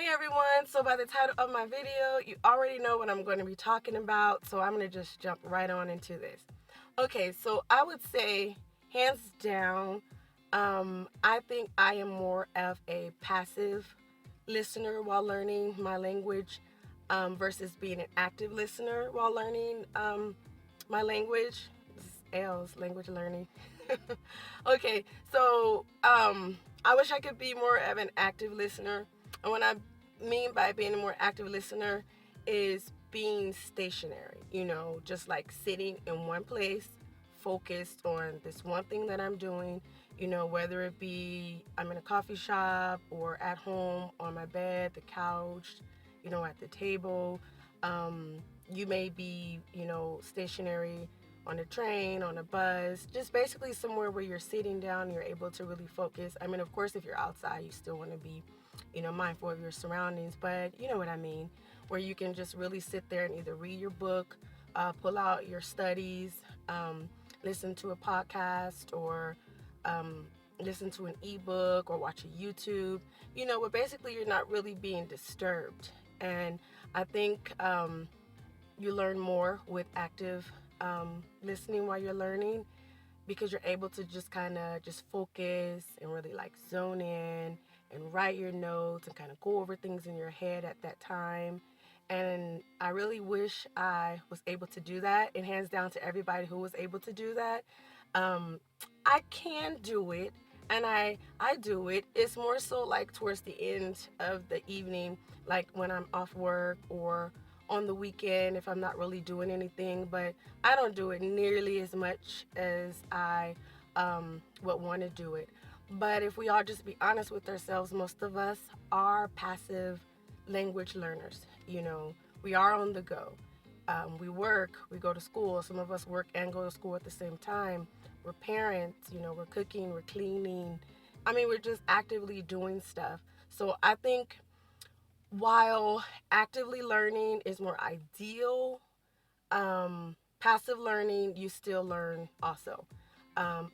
Hey everyone, so by the title of my video, you already know what I'm going to be talking about, so I'm going to just jump right on into this. Okay, so I would say, hands down, I think I am more of a passive listener while learning my language versus being an active listener while learning my language. This is L's, language learning. Okay, so I wish I could be more of an active listener. And what I mean by being a more active listener is being stationary, just like sitting in one place, focused on this one thing that I'm doing, whether it be I'm in a coffee shop or at home on my bed, the couch, at the table. Um, you may be, stationary on a train, on a bus, just basically somewhere where you're sitting down, you're able to really focus. I mean, of course, if you're outside, you still want to be, mindful of your surroundings, but you know what I mean, where you can just really sit there and either read your book, pull out your studies, listen to a podcast, or um, listen to an ebook or watch a YouTube, but basically you're not really being disturbed. And I think you learn more with active listening while you're learning because you're able to just kind of just focus and really like zone in and write your notes and kind of go over things in your head at that time. And I really wish I was able to do that. And hands down to everybody who was able to do that. Um, I can do it, and I do it. It's more so like towards the end of the evening, like when I'm off work or on the weekend if I'm not really doing anything. But I don't do it nearly as much as I would want to do it. But if we all just be honest with ourselves, most of us are passive language learners. We are on the go. We work, we go to school. Some of us work and go to school at the same time. We're parents, we're cooking, we're cleaning. I mean, we're just actively doing stuff. So I think while actively learning is more ideal, passive learning, you still learn also.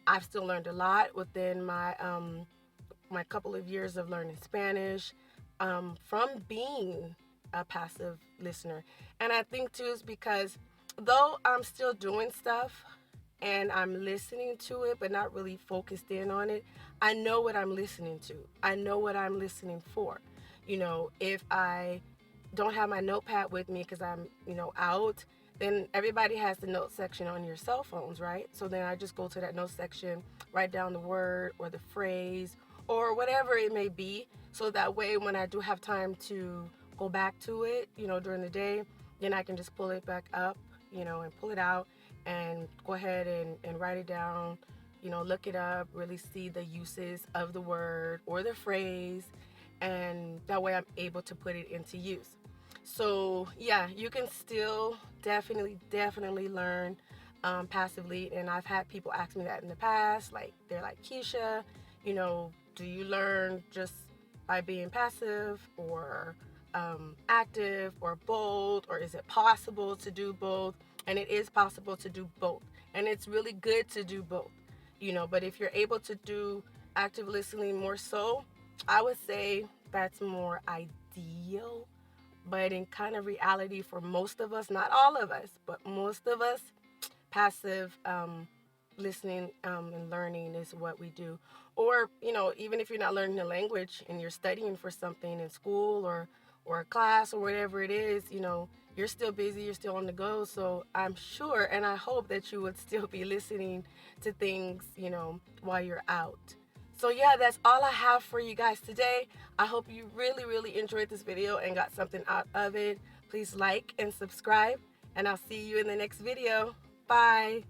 I've still learned a lot within my couple of years of learning Spanish from being a passive listener. And I think too is because though I'm still doing stuff and I'm listening to it but not really focused in on it, I know what I'm listening to. I know what I'm listening for. If I don't have my notepad with me because I'm, out, then everybody has the note section on your cell phones, right? So then I just go to that note section, write down the word or the phrase or whatever it may be. So that way, when I do have time to go back to it, during the day, then I can just pull it back up, and pull it out and go ahead and write it down, look it up, really see the uses of the word or the phrase. And that way I'm able to put it into use. So yeah, you can still definitely learn passively. And I've had people ask me that in the past, like they're like, Keisha, do you learn just by being passive or active or both, or is it possible to do both? And it is possible to do both, and it's really good to do both, but if you're able to do active listening more so, I would say that's more ideal. But in kind of reality, for most of us, not all of us, but most of us, passive listening and learning is what we do. Or, even if you're not learning the language and you're studying for something in school or a class or whatever it is, you're still busy, you're still on the go. So I'm sure and I hope that you would still be listening to things, while you're out. So yeah, that's all I have for you guys today. I hope you really enjoyed this video and got something out of it. Please like and subscribe, and I'll see you in the next video. Bye.